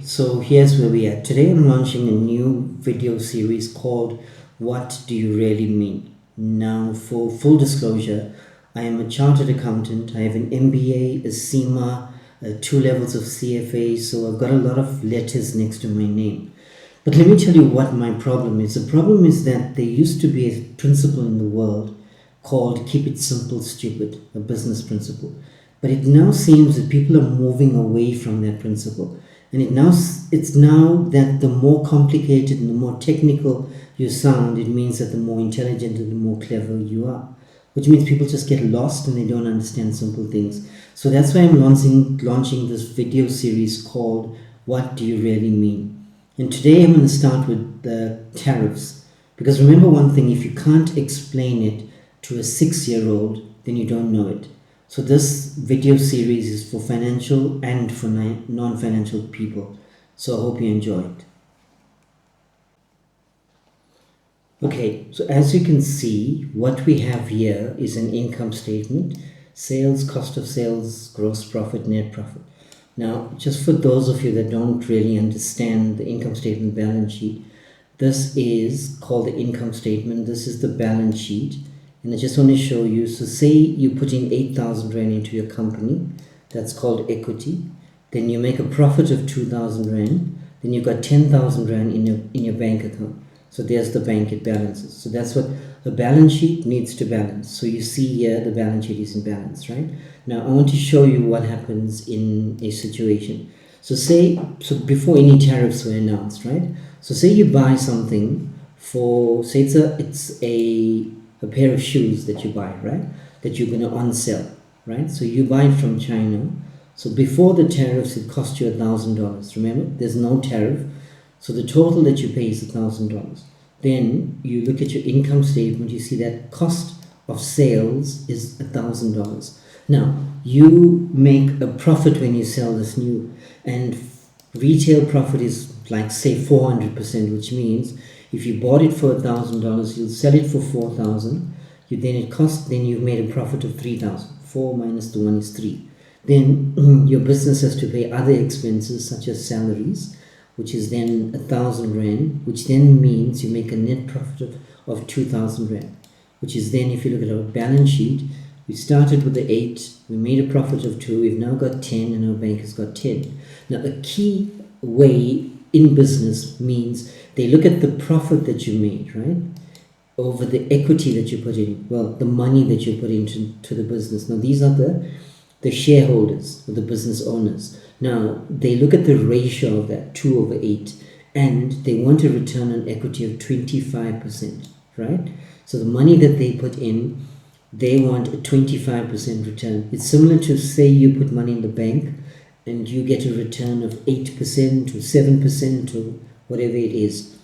So here's where we are. Today I'm launching a new video series called What Do You Really Mean? Now, for full disclosure, I am a chartered accountant. I have an MBA, a CIMA, two levels of CFA, so I've got a lot of letters next to my name. But let me tell you what my problem is. The problem is that there used to be a principle in the world called keep it simple, stupid, a business principle. But it now seems that people are moving away from that principle. And it's now that the more complicated and the more technical you sound, it means that the more intelligent and the more clever you are. Which means people just get lost and they don't understand simple things. So that's why I'm launching this video series called What Do You Really Mean? And today I'm going to start with the tariffs. Because remember one thing, if you can't explain it to a 6-year-old, then you don't know it. So this video series is for financial and for non-financial people. So I hope you enjoy it. Okay, so as you can see, what we have here is an income statement: sales, cost of sales, gross profit, net profit. Now, just for those of you that don't really understand the income statement balance sheet, this is called the income statement. This is the balance sheet. And I just want to show you. So say you put in 8,000 Rand into your company. That's called equity. Then you make a profit of 2,000 Rand. Then you've got 10,000 Rand in your bank account. So there's the bank, it balances. So that's what a balance sheet needs to balance. So you see here the balance sheet is in balance, right? Now I want to show you what happens in a situation. So before any tariffs were announced, right? So say you buy something for, say it's a pair of shoes that you buy, right? That you're going to on-sell, right? So you buy it from China. So before the tariffs, it cost you $1,000. Remember, there's no tariff. So the total that you pay is $1,000. Then you look at your income statement, you see that cost of sales is $1,000. Now, you make a profit when you sell this new, and retail profit is like say 400%, which means if you bought it for $1,000, you'll sell it for 4,000. Then you've made a profit of 3,000. 4 minus the 1 is 3. Then your business has to pay other expenses such as salaries, which is then 1,000 Rand, which then means you make a net profit of 2,000 Rand, which is then, if you look at our balance sheet, we started with the 8, we made a profit of 2, we've now got 10, and our bank has got 10. Now, a key way in business means they look at the profit that you made, right, over the equity that you put in, well, the money that you put into the business. Now, these are the shareholders or the business owners. Now, they look at the ratio of that, 2/8, and they want a return on equity of 25%, right? So the money that they put in, they want a 25% return. It's similar to, say, you put money in the bank and you get a return of 8% or 7% or whatever it is.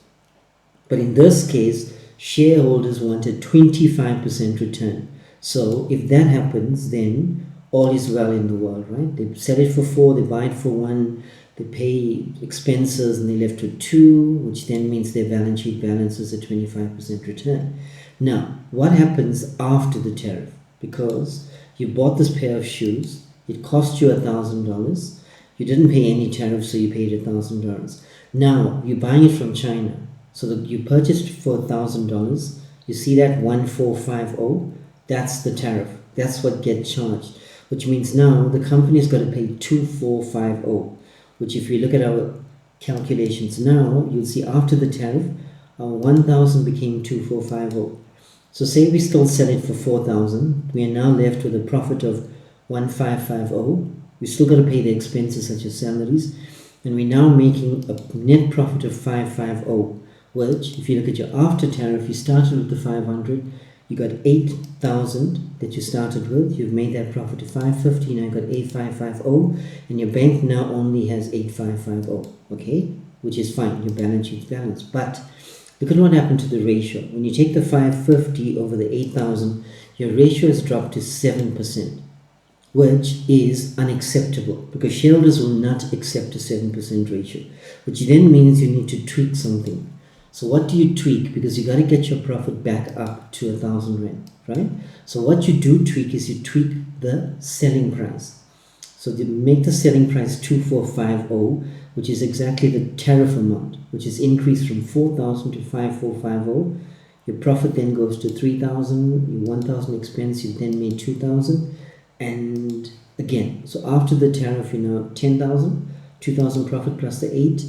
But in this case, shareholders want a 25% return. So if that happens, then all is well in the world, right? They sell it for 4, they buy it for 1, they pay expenses, and they're left with 2, which then means their balance sheet balances a 25% return. Now, what happens after the tariff? Because you bought this pair of shoes, it cost you $1,000. You didn't pay any tariff, so you paid $1,000. Now, you're buying it from China. So that you purchased for $1,000. You see that 1,450? That's the tariff. That's what gets charged. Which means now the company's got to pay 2,450. Which, if you look at our calculations now, you'll see after the tariff, our 1,000 became 2,450. So say we still sell it for 4,000. We are now left with a profit of 1,550. We still got to pay the expenses such as salaries, and we're now making a net profit of 550, which, if you look at your after tariff, you started with the 500, you got 8,000 that you started with, you've made that profit of 550, now you've got 8,550, and your bank now only has 8,550, okay, which is fine, your balance sheet's balanced. But look at what happened to the ratio. When you take the 550 over the 8,000, your ratio has dropped to 7%. Which is unacceptable, because shareholders will not accept a 7% ratio, which then means you need to tweak something. So what do you tweak? Because you got to get your profit back up to 1,000 Rand, right? So what you do tweak is you tweak the selling price. So they make the selling price 2,450, which is exactly the tariff amount, which is increased from 4,000 to 5,450. Your profit then goes to 3,000, your 1,000 expense, you then made 2,000. And again, so after the tariff, 10,000, 2,000 profit plus the 8,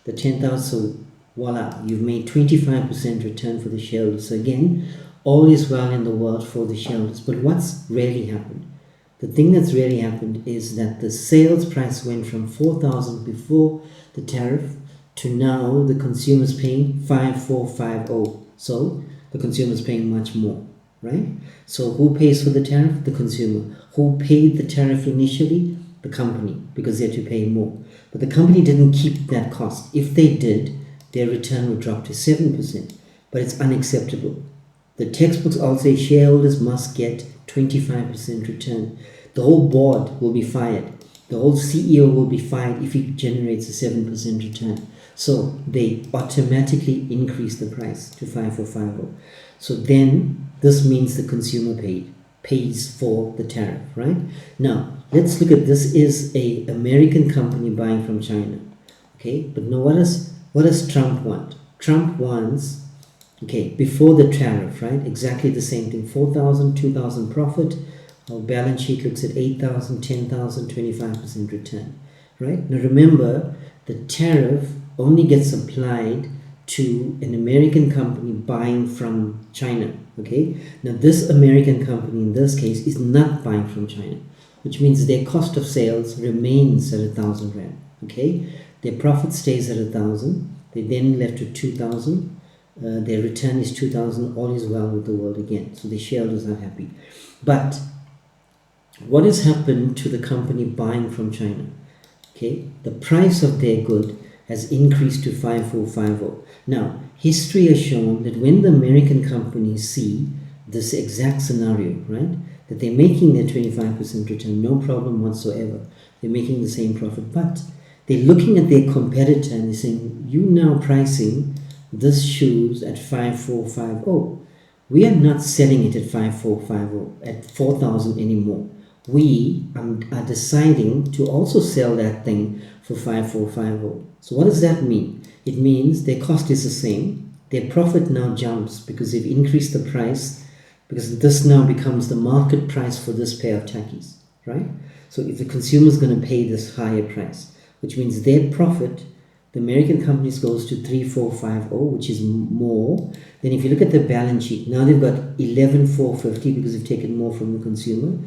the 10,000, so voila, you've made 25% return for the shareholders. So again, all is well in the world for the shareholders. But what's really happened? The thing that's really happened is that the sales price went from 4,000 before the tariff to now the consumer's paying 5,450. So the consumer's paying much more, right? So who pays for the tariff? The consumer. Who paid the tariff initially? The company, because they had to pay more. But the company didn't keep that cost. If they did, their return would drop to 7%. But it's unacceptable. The textbooks all say shareholders must get 25% return. The whole board will be fired. The whole CEO will be fired if he generates a 7% return. So they automatically increase the price to 5,450. So then this means the consumer pays for the tariff, right? Now let's look at this. Is a American company buying from China, okay? But now what does Trump want? Trump wants, okay, before the tariff, right? Exactly the same thing. 4,000, 2,000 profit. Our balance sheet looks at 8,000, 10,000, 25% return, right? Now remember, the tariff only gets applied to an American company buying from China, okay? Now this American company in this case is not buying from China, which means their cost of sales remains at 1,000 rand, okay? Their profit stays at 1,000. They then left with 2,000. Their return is 2,000. All is well with the world again. So the shareholders are happy. But what has happened to the company buying from China? Okay, the price of their good has increased to 5,450. Now, history has shown that when the American companies see this exact scenario, right, that they're making their 25% return, no problem whatsoever. They're making the same profit, but they're looking at their competitor and they're saying, you now pricing this shoes at 5,450. We are not selling it at 5,450 at 4,000 anymore. We are deciding to also sell that thing for 5,450. So what does that mean? It means their cost is the same. Their profit now jumps because they've increased the price, because this now becomes the market price for this pair of tackies, right? So if the consumer is going to pay this higher price, which means their profit, the American companies, goes to 3,450, which is more. Then if you look at the balance sheet, now they've got 11,450 because they've taken more from the consumer,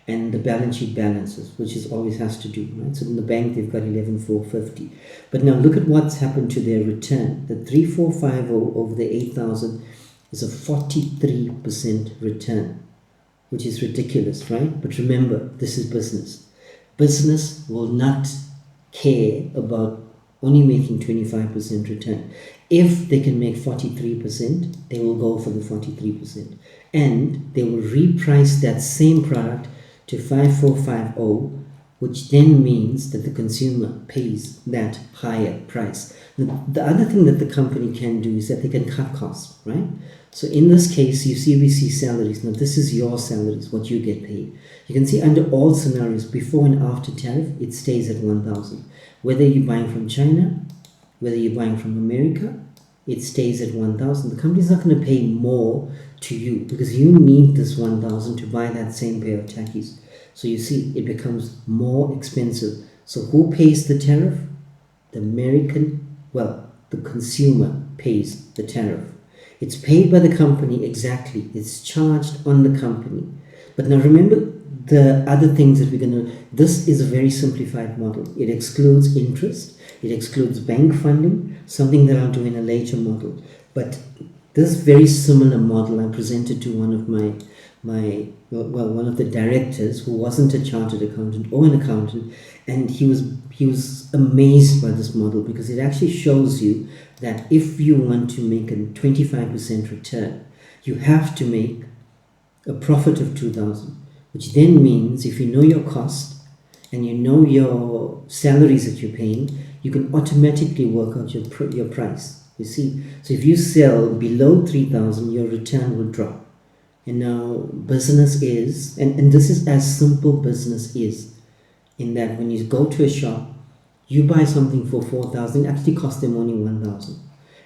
and the balance sheet balances, which is always has to do, right? So in the bank they've got 11,450. But now look at what's happened to their return. The 3,450 over the 8,000 is a 43% return, which is ridiculous, right? But remember, this is business. Business will not care about only making 25% return. If they can make 43%, they will go for the 43%. And they will reprice that same product to 5,450, which then means that the consumer pays that higher price. The other thing that the company can do is that they can cut costs, right? So in this case, we see salaries. Now this is your salaries, what you get paid. You can see under all scenarios, before and after tariff, it stays at 1,000. Whether you're buying from China, whether you're buying from America, it stays at 1,000. The company's not going to pay more to you because you need this 1,000 to buy that same pair of tackies. So you see, it becomes more expensive. So who pays the tariff? The the consumer pays the tariff. It's paid by the company, exactly. It's charged on the company. But now remember the other things that we're going to... This is a very simplified model. It excludes interest. It excludes bank funding, something that I'll do in a later model. But this very similar model I presented to one of one of the directors who wasn't a chartered accountant or an accountant, and he was amazed by this model because it actually shows you that if you want to make a 25% return, you have to make a profit of 2,000, which then means if you know your cost and you know your salaries that you're paying, you can automatically work out your price. You see, so if you sell below 3,000, your return will drop. And now business is, and this is as simple business is, in that when you go to a shop, You buy something for 4,000, it actually costs them only 1,000.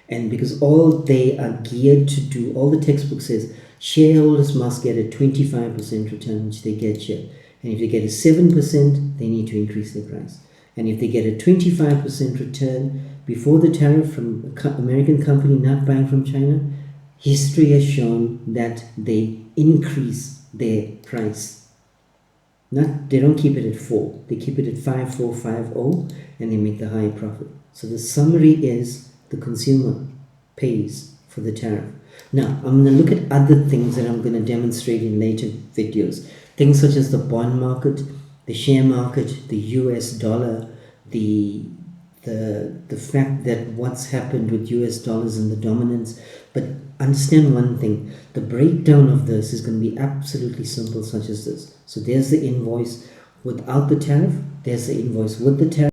And because all they are geared to do, all the textbook says, shareholders must get a 25% return, which they get here. And if they get a 7%, they need to increase their price. And if they get a 25% return before the tariff from an American company not buying from China, history has shown that they increase their price. They don't keep it at 4, they keep it at 5,450, and they make the higher profit. So the summary is the consumer pays for the tariff. Now I'm going to look at other things that I'm going to demonstrate in later videos. Things such as the bond market, the share market, the US dollar, the fact that what's happened with US dollars and the dominance. But understand one thing, the breakdown of this is going to be absolutely simple, such as this. So there's the invoice without the tariff, there's the invoice with the tariff.